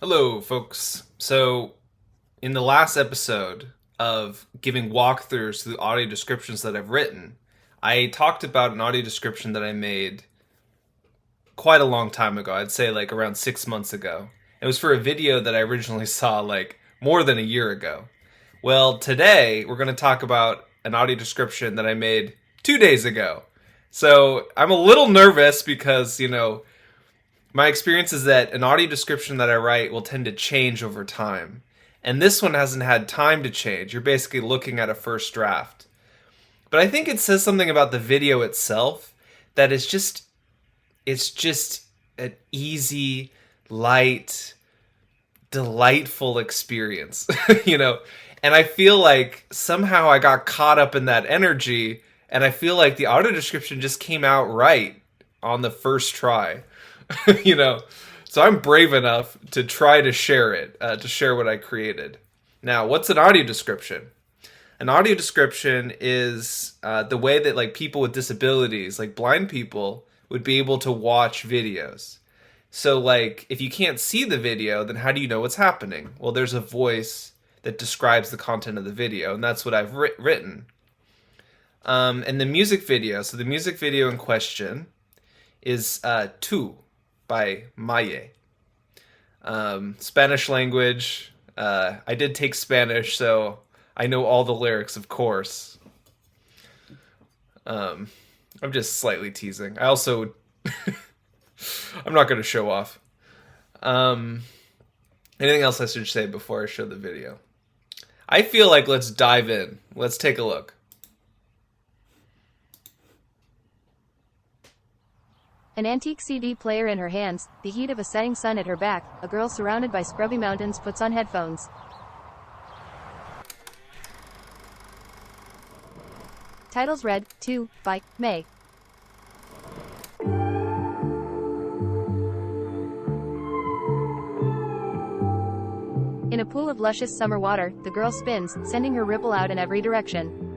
Hello, folks. So, in the last episode of giving walkthroughs to the audio descriptions that I've written, I talked about an audio description that I made quite a long time ago. I'd say like around 6 months ago. It was for a video that I originally saw like more than a year ago. Well, today we're going to talk about an audio description that I made 2 days ago. So, I'm a little nervous because, my experience is that an audio description that I write will tend to change over time. And this one hasn't had time to change. You're basically looking at a first draft. But I think it says something about the video itself that it's just an easy, light, delightful experience, you know? And I feel like somehow I got caught up in that energy, and I feel like the audio description just came out right on the first try. you know so I'm brave enough to try to share it, to share what I created. Now, what's an audio description? An audio description is the way that like people with disabilities, like blind people, would be able to watch videos. So like if you can't see the video, then how do you know what's happening? Well, there's a voice that describes the content of the video, and that's what I've written. And the music video, so the music video in question is Tu by Maye. Spanish language. I did take Spanish, so I know all the lyrics, of course. I'm just slightly teasing. I also... I'm not going to show off. Anything else I should say before I show the video? I feel like let's dive in. Let's take a look. An antique CD player in her hands, the heat of a setting sun at her back, a girl surrounded by scrubby mountains puts on headphones. Titles read, 2, by Maye. In a pool of luscious summer water, the girl spins, sending her ripple out in every direction.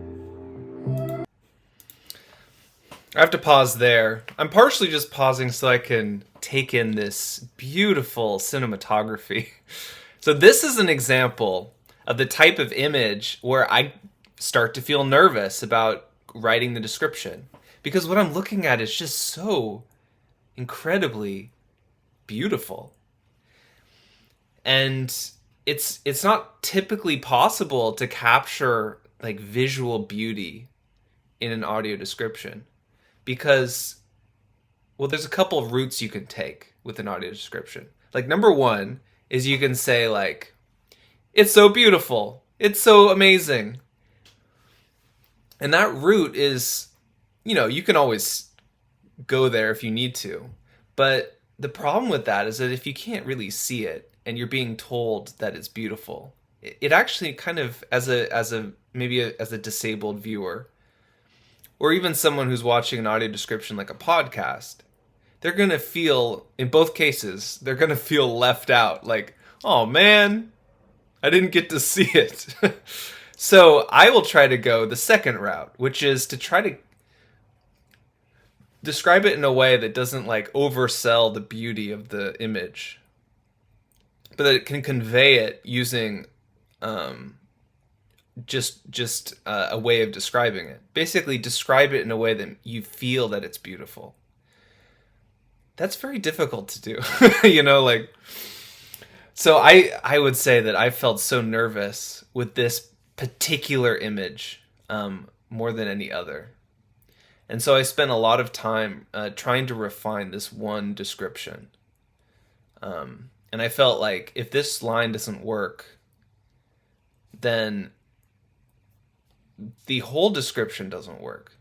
I have to pause there. I'm partially just pausing so I can take in this beautiful cinematography. So this is an example of the type of image where I start to feel nervous about writing the description, because what I'm looking at is just so incredibly beautiful. And it's not typically possible to capture like visual beauty in an audio description. Because, well, there's a couple of routes you can take with an audio description. Like, number one is you can say, like, it's so beautiful. It's so amazing. And that route is, you can always go there if you need to. But the problem with that is that if you can't really see it and you're being told that it's beautiful, it actually kind of, as a disabled viewer, or even someone who's watching an audio description like a podcast, they're going to feel, in both cases, they're going to feel left out. Like, oh man, I didn't get to see it. So I will try to go the second route, which is to try to describe it in a way that doesn't like oversell the beauty of the image, but that it can convey it using just a way of describing it. Basically, describe it in a way that you feel that it's beautiful. That's very difficult to do, So I would say that I felt so nervous with this particular image more than any other. And so I spent a lot of time trying to refine this one description. And I felt like if this line doesn't work, then the whole description doesn't work,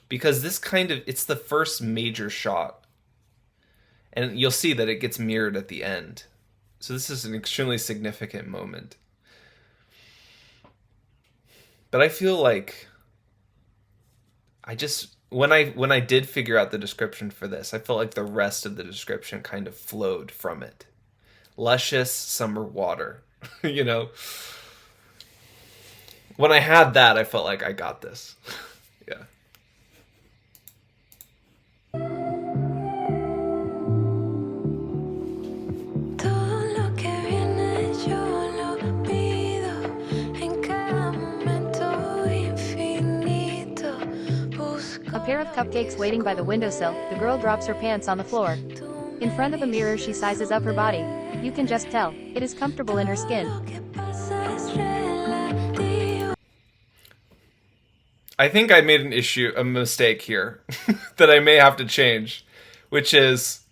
because it's the first major shot, and you'll see that it gets mirrored at the end. So this is an extremely significant moment. But I feel like when I did figure out the description for this, I felt like the rest of the description kind of flowed from it. Luscious summer water, When I had that, I felt like I got this. Yeah. 더 pair of cupcakes waiting by the windowsill, the girl drops her pants on the floor. In front of a mirror she sizes up her body. You can just tell. It is comfortable in her skin. I think I made a mistake here that I may have to change, which is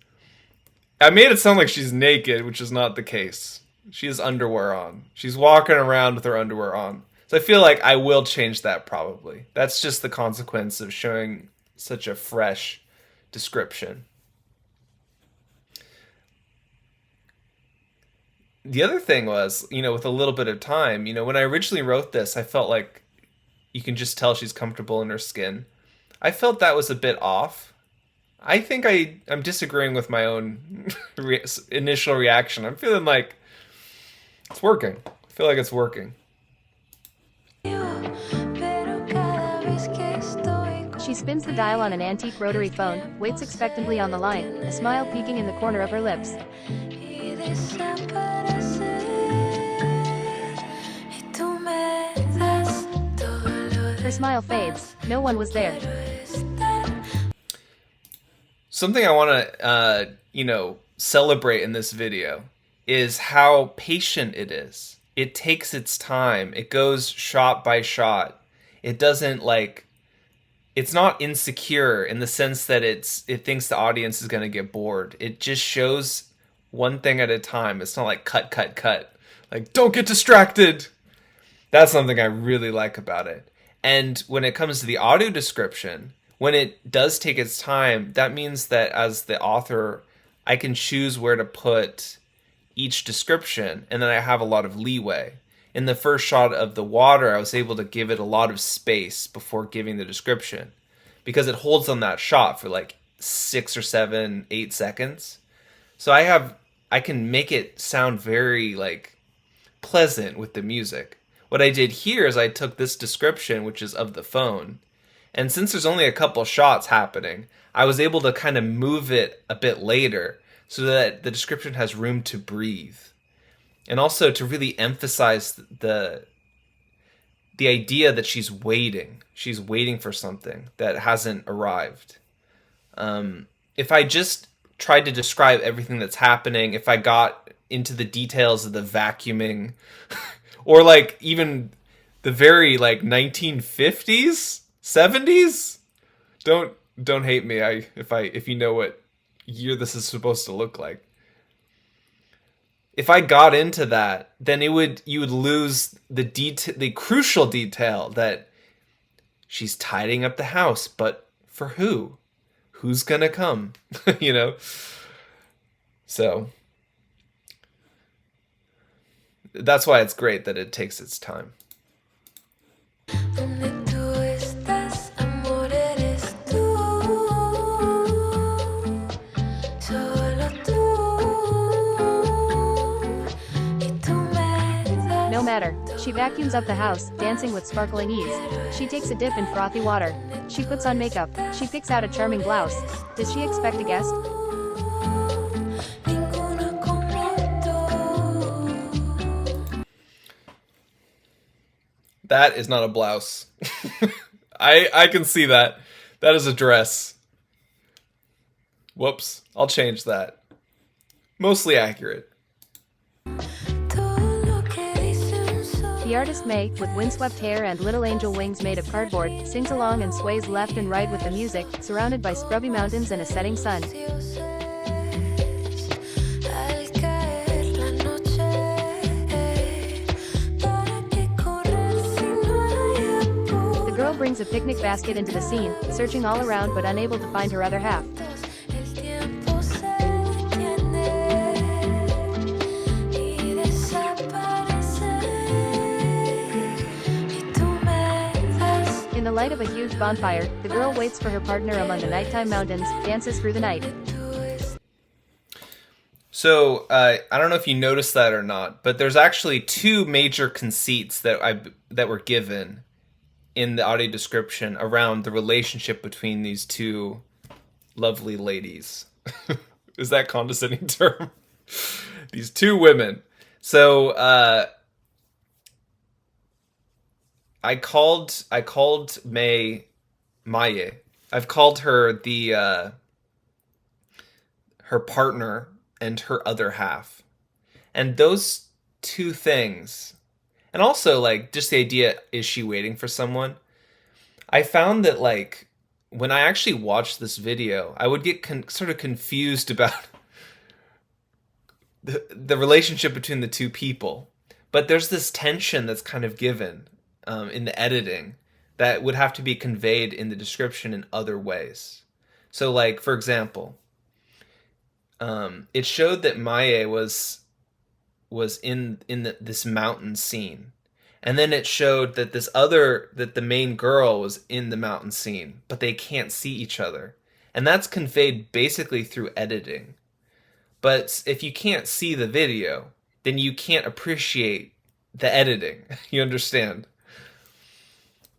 I made it sound like she's naked, which is not the case. She has underwear on. She's walking around with her underwear on. So I feel like I will change that probably. That's just the consequence of showing such a fresh description. The other thing was, with a little bit of time, when I originally wrote this, I felt like you can just tell she's comfortable in her skin. I felt that was a bit off. I think I'm disagreeing with my own initial reaction. I'm feeling like it's working. I feel like it's working. She spins the dial on an antique rotary phone, waits expectantly on the line, a smile peeking in the corner of her lips. Her smile fades. No one was there. Something I want to, celebrate in this video is how patient it is. It takes its time. It goes shot by shot. It doesn't it's not insecure in the sense that it thinks the audience is going to get bored. It just shows one thing at a time. It's not like cut, cut, cut. Like, don't get distracted. That's something I really like about it. And when it comes to the audio description, when it does take its time, that means that as the author, I can choose where to put each description, and then I have a lot of leeway. In the first shot of the water, I was able to give it a lot of space before giving the description, because it holds on that shot for 6 or 7, 8 seconds. So I can make it sound very pleasant with the music. What I did here is I took this description, which is of the phone, and since there's only a couple shots happening, I was able to kind of move it a bit later so that the description has room to breathe. And also to really emphasize the idea that she's waiting. She's waiting for something that hasn't arrived. If I just tried to describe everything that's happening, if I got into the details of the vacuuming, or even the very 1950s, 70s, don't hate me. If you know what year this is supposed to look like. If I got into that, then you would lose the crucial detail that she's tidying up the house, but for who? Who's gonna come? So that's why it's great that it takes its time. No matter. She vacuums up the house, dancing with sparkling ease. She takes a dip in frothy water. She puts on makeup. She picks out a charming blouse. Does she expect a guest? That is not a blouse. I can see that. That is a dress. Whoops. I'll change that. Mostly accurate. The artist Maye, with windswept hair and little angel wings made of cardboard, sings along and sways left and right with the music, surrounded by scrubby mountains and a setting sun. The girl brings a picnic basket into the scene, searching all around but unable to find her other half. In the light of a huge bonfire, the girl waits for her partner among the nighttime mountains, dances through the night. So, I don't know if you noticed that or not, but there's actually two major conceits that were given in the audio description around the relationship between these two lovely ladies. Is that a condescending term? These two women. So, I called Maye, I've called her the her partner and her other half. And those two things, and also like just the idea, is she waiting for someone? I found that like when I actually watched this video, I would get sort of confused about the relationship between the two people. But there's this tension that's kind of given in the editing that would have to be conveyed in the description in other ways. So, like for example, it showed that Maye was in this mountain scene, and then it showed that that the main girl was in the mountain scene, but they can't see each other, and that's conveyed basically through editing. But if you can't see the video, then you can't appreciate the editing. You understand?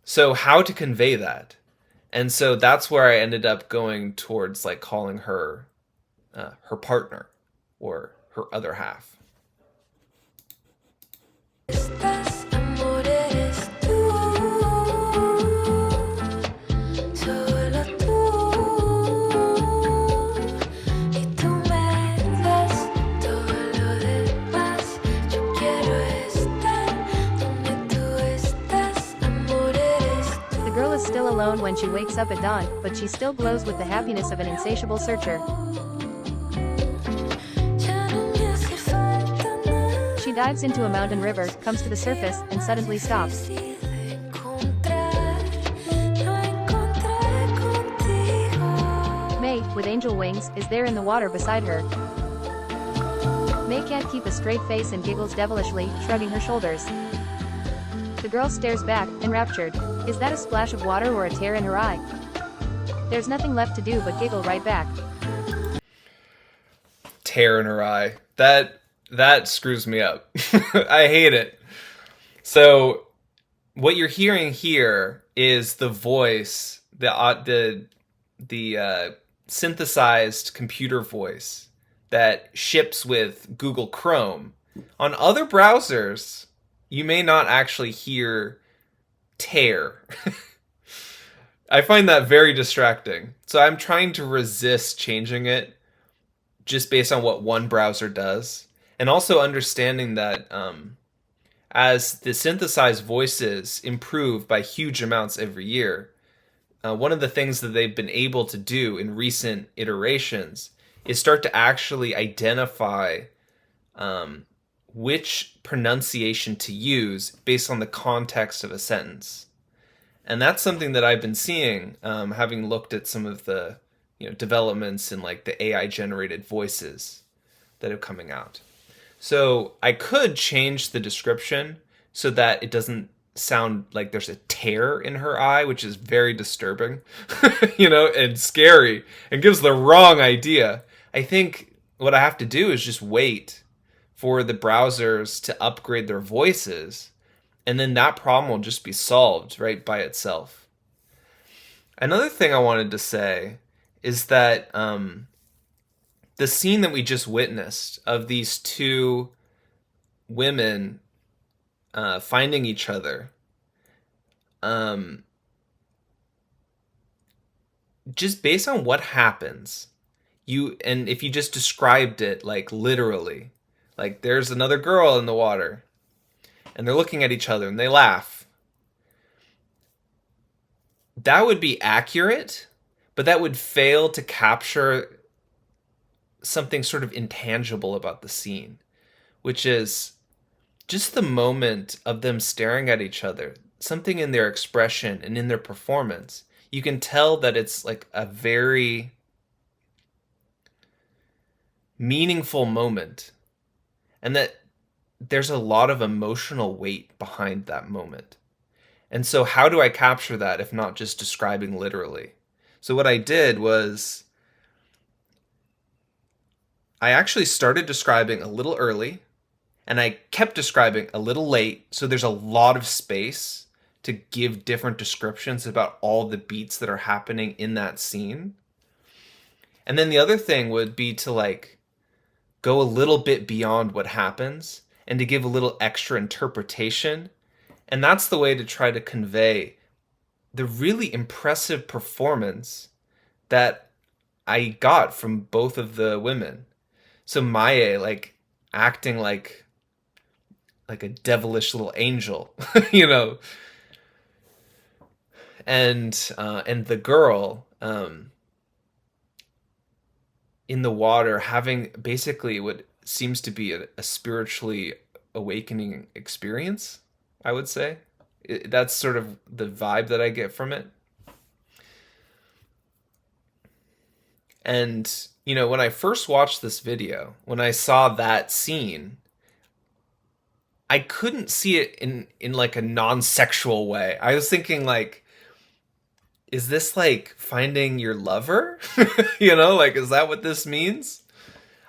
So how to convey that? And so that's where I ended up going towards like calling her her partner or her other half. Estás, amor, eres tú, solo tú, y tú me das todo lo demás. Yo quiero estar donde tú estás, amor, eres tú. The girl is still alone when she wakes up at dawn, but she still glows with the happiness of an insatiable searcher. Ya no me hace falta nada. She dives into a mountain river, comes to the surface, and suddenly stops. Decide encontrar, lo encontré contigo. May, with angel wings, is there in the water beside her. May can't keep a straight face and giggles devilishly, shrugging her shoulders. The girl stares back, enraptured. Is that a splash of water or a tear in her eye? There's nothing left to do but giggle right back. Tear in her eye. That screws me up. I hate it. So what you're hearing here is the voice, the synthesized computer voice that ships with Google Chrome. On other browsers, you may not actually hear tear. I find that very distracting. So I'm trying to resist changing it just based on what one browser does. And also understanding that as the synthesized voices improve by huge amounts every year, one of the things that they've been able to do in recent iterations is start to actually identify which pronunciation to use based on the context of a sentence. And that's something that I've been seeing, having looked at some of the developments in like the AI generated voices that are coming out. So I could change the description so that it doesn't sound like there's a tear in her eye, which is very disturbing, and scary and gives the wrong idea. I think what I have to do is just wait for the browsers to upgrade their voices, and then that problem will just be solved right by itself. Another thing I wanted to say is that the scene that we just witnessed of these two women finding each other, just based on what happens, and if you just described it like literally, like there's another girl in the water, and they're looking at each other and they laugh, that would be accurate, but that would fail to capture something sort of intangible about the scene, which is just the moment of them staring at each other, something in their expression and in their performance. You can tell that it's like a very meaningful moment, and that there's a lot of emotional weight behind that moment. And so how do I capture that if not just describing literally? So what I did was I actually started describing a little early, and I kept describing a little late, so there's a lot of space to give different descriptions about all the beats that are happening in that scene. And then the other thing would be to like go a little bit beyond what happens and to give a little extra interpretation. And that's the way to try to convey the really impressive performance that I got from both of the women. So Maye, like, acting like a devilish little angel, you know, and the girl in the water having basically what seems to be a spiritually awakening experience. I would say that's sort of the vibe that I get from it. And you know, when I first watched this video, when I saw that scene, I couldn't see it in like a non-sexual way. I was thinking like, is this like finding your lover? You know, like, is that what this means?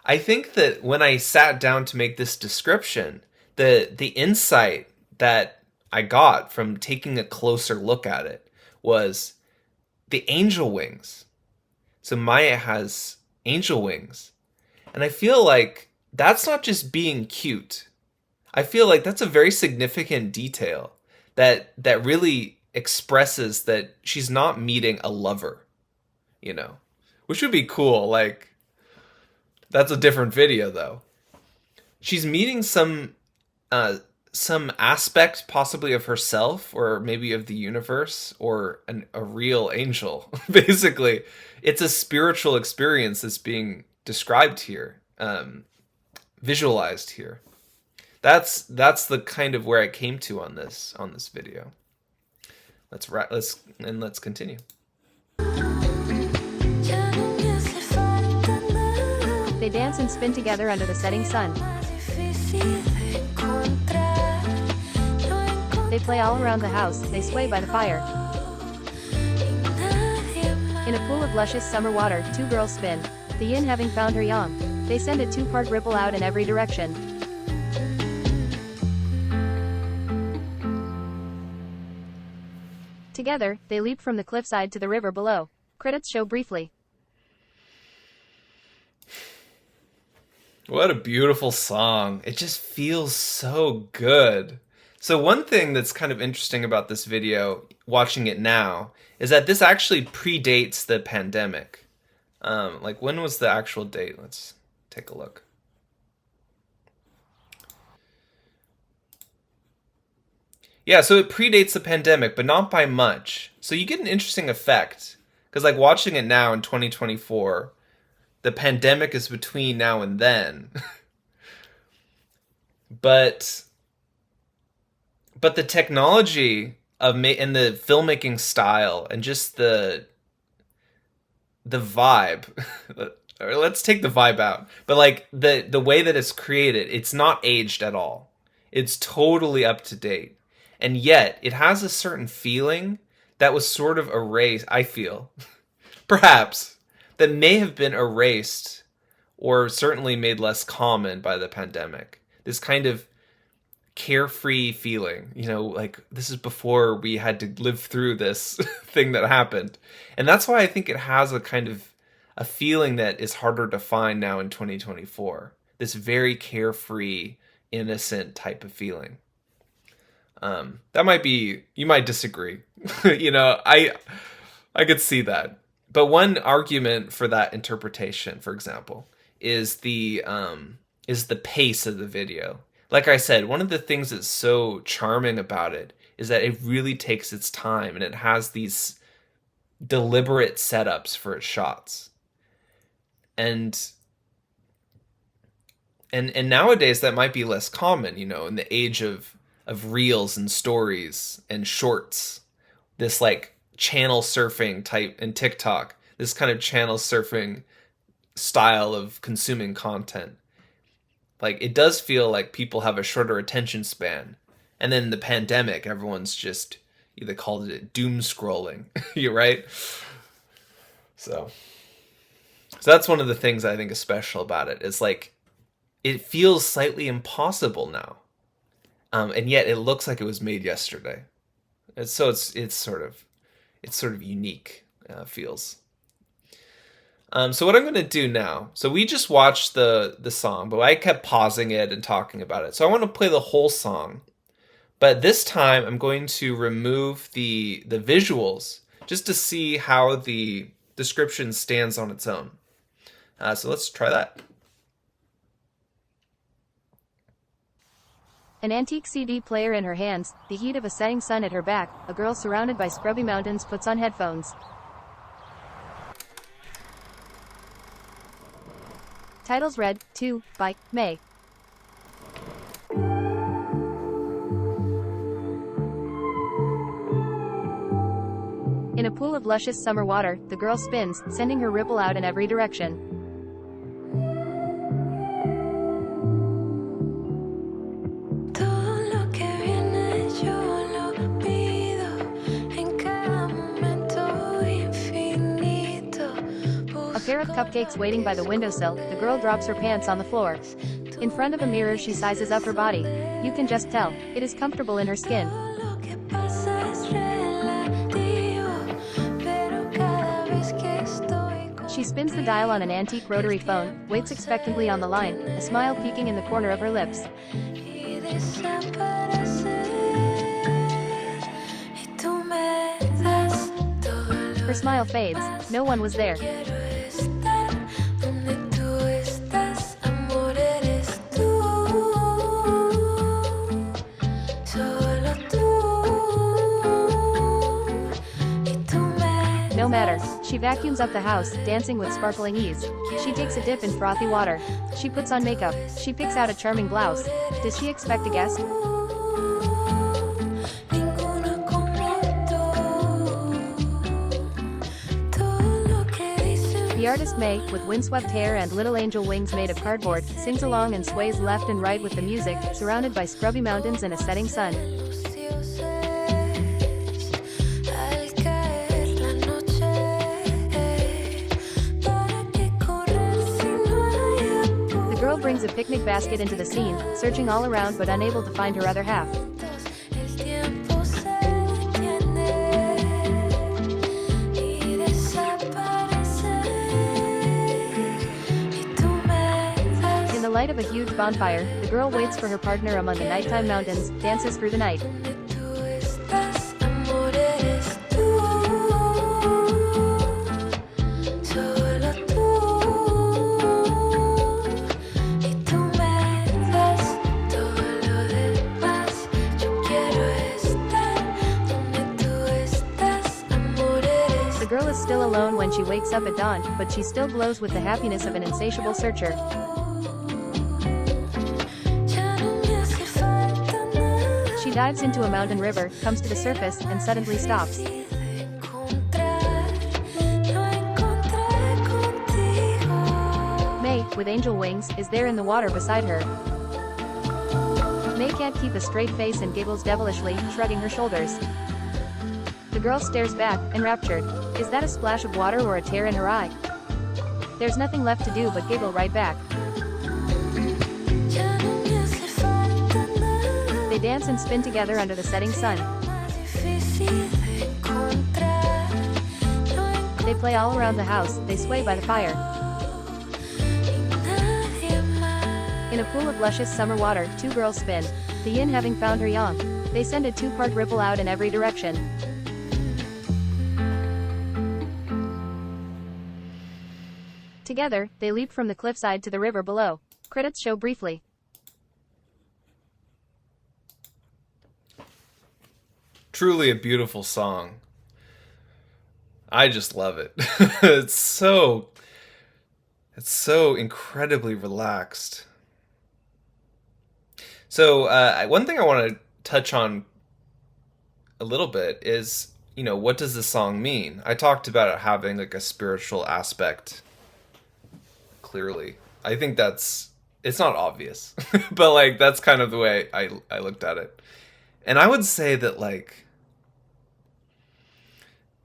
I think that when I sat down to make this description, the insight that I got from taking a closer look at it was the angel wings. So Maya has angel wings. And I feel like that's not just being cute. I feel like that's a very significant detail that really expresses that she's not meeting a lover, you know. Which would be cool. Like, that's a different video though. She's meeting some aspect possibly of herself or maybe of the universe or a real angel. Basically, it's a spiritual experience that's being described here, visualized here. That's the kind of where I came to on this video. Let's continue. Ya no me hace falta nada They dance and spin together under the setting sun. más difícil de encontrar. No They play all around the house, they sway by the fire. nadie más. In a pool of luscious summer water, two girls spin. The yin having found her yang. They send a two-part ripple out in every direction. Together, they leap from the cliffside to the river below. Credits show briefly. What a beautiful song. It just feels so good. So one thing that's kind of interesting about this video, watching it now, is that this actually predates the pandemic. Like, when was the actual date? Let's take a look. Yeah, so it predates the pandemic, but not by much. So you get an interesting effect. Because, like, watching it now in 2024, the pandemic is between now and then. but the technology and the filmmaking style and just the vibe, or let's take the vibe out, but like the way that it's created, it's not aged at all. It's totally up to date. And yet it has a certain feeling that was sort of erased, I feel, perhaps, that may have been erased or certainly made less common by the pandemic. This kind of carefree feeling, you know, like this is before we had to live through this thing that happened. And that's why I think it has a kind of a feeling that is harder to find now in 2024. This very carefree, innocent type of feeling. That might be, you might disagree. You know, I could see that. But one argument for that interpretation, for example, is the pace of the video. Like I said, one of the things that's so charming about it is that it really takes its time and it has these deliberate setups for its shots. And nowadays that might be less common, you know, in the age of reels and stories and shorts. This like channel surfing type in TikTok, this kind of channel surfing style of consuming content. Like, it does feel like people have a shorter attention span. And then the pandemic, everyone's just, they called it doom scrolling. You're right? So that's one of the things I think is special about it. Is like, it feels slightly impossible now. And yet it looks like it was made yesterday. And so it's sort of unique, feels. So what I'm going to do now, so we just watched the song, but I kept pausing it and talking about it. So I want to play the whole song, But this time I'm going to remove the visuals just to see how the description stands on its own. So let's try that. An antique CD player in her hands, the heat of a setting sun at her back, a girl surrounded by scrubby mountains puts on headphones. Titles read, 2, by Maye. In a pool of luscious summer water, the girl spins, sending her ripple out in every direction. Todo lo que viene yo lo pido en cada momento infinito. A pair of cupcakes waiting by the windowsill, the girl drops her pants on the floor. In front of a mirror she sizes up her body. You can just tell, it is comfortable in her skin. Lo que pasa es relativo, pero cada vez que estoy con She spins the dial on an antique rotary phone, waits expectantly on the line, a smile peeking in the corner of her lips. y desaparecer, y tú me das todo lo Her smile fades. No one was there. quiero estar donde tú estás, amor, eres tú, solo tú, y tú me No matter. She vacuums up the house, dancing with sparkling ease. She takes a dip in frothy water. She puts on makeup. She picks out a charming blouse. Does she expect a guest? ninguno como tú, todo lo que dicen. The artist Maye, with windswept hair and little angel wings made of cardboard, sings along and sways left and right with the music, surrounded by scrubby mountains and a setting sun. Lucios es al caer la noche, para qué correr si no hay apuro. The girl brings a picnic basket into the scene, searching all around but unable to find her other half. El tiempo se detiene y desaparece, y tú me das In the light of a huge bonfire, the girl waits for her partner among the nighttime mountains, dances through the night. donde tú estás, amor, eres tú, solo tú, y tú me das todo lo demás. Yo quiero estar donde tú estás, amor, eres The girl is still alone when she wakes up at dawn, but she still glows with the happiness of an insatiable searcher. ya no me hace falta nada. She dives into a mountain river, comes to the surface, and suddenly stops. Encontrar, lo encontré contigo. Maye, with angel wings, is there in the water beside her. Maye can't keep a straight face and giggles devilishly, shrugging her shoulders. The girl stares back, enraptured. Is that a splash of water or a tear in her eye? There's nothing left to do but giggle right back. Ya no me hace falta nada. They dance and spin together under the setting sun. Más difícil de encontrar. Lo They play all around the house, they sway by the fire. y nadie más. In a pool of luscious summer water, two girls spin. The yin having found her yang. They send a two-part ripple out in every direction. Together, they leap from the cliffside to the river below. Credits show briefly. Truly a beautiful song. I just love it. it's so incredibly relaxed. So one thing I want to touch on a little bit is, what does the song mean? I talked about it having like a spiritual aspect. Clearly, I think it's not obvious, but like that's kind of the way I looked at it. And I would say that like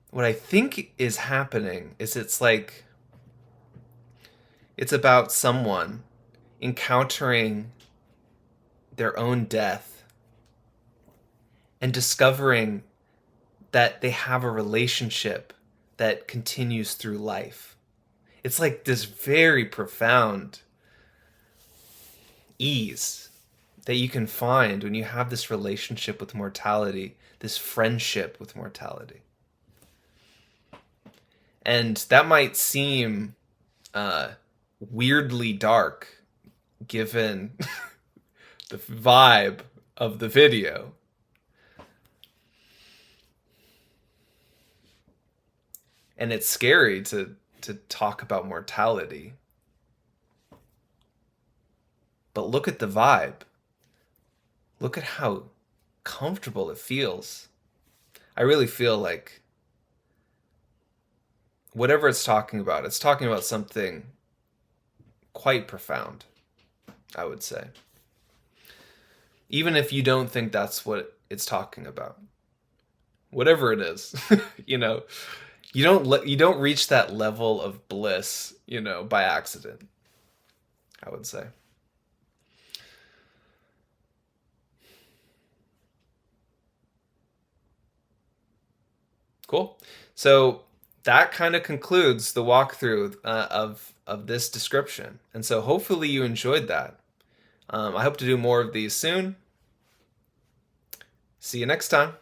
what I think is happening is it's about someone encountering their own death and discovering that they have a relationship that continues through life. It's like this very profound ease that you can find when you have this relationship with mortality, this friendship with mortality. And that might seem weirdly dark given the vibe of the video. And it's scary to talk about mortality. But look at the vibe. Look at how comfortable it feels. I really feel like whatever it's talking about something quite profound, I would say. Even if you don't think that's what it's talking about. Whatever it is, you know, you don't reach that level of bliss, you know, by accident, I would say. Cool. So that kind of concludes the walkthrough of this description, and so hopefully you enjoyed that. I hope to do more of these soon. See you next time.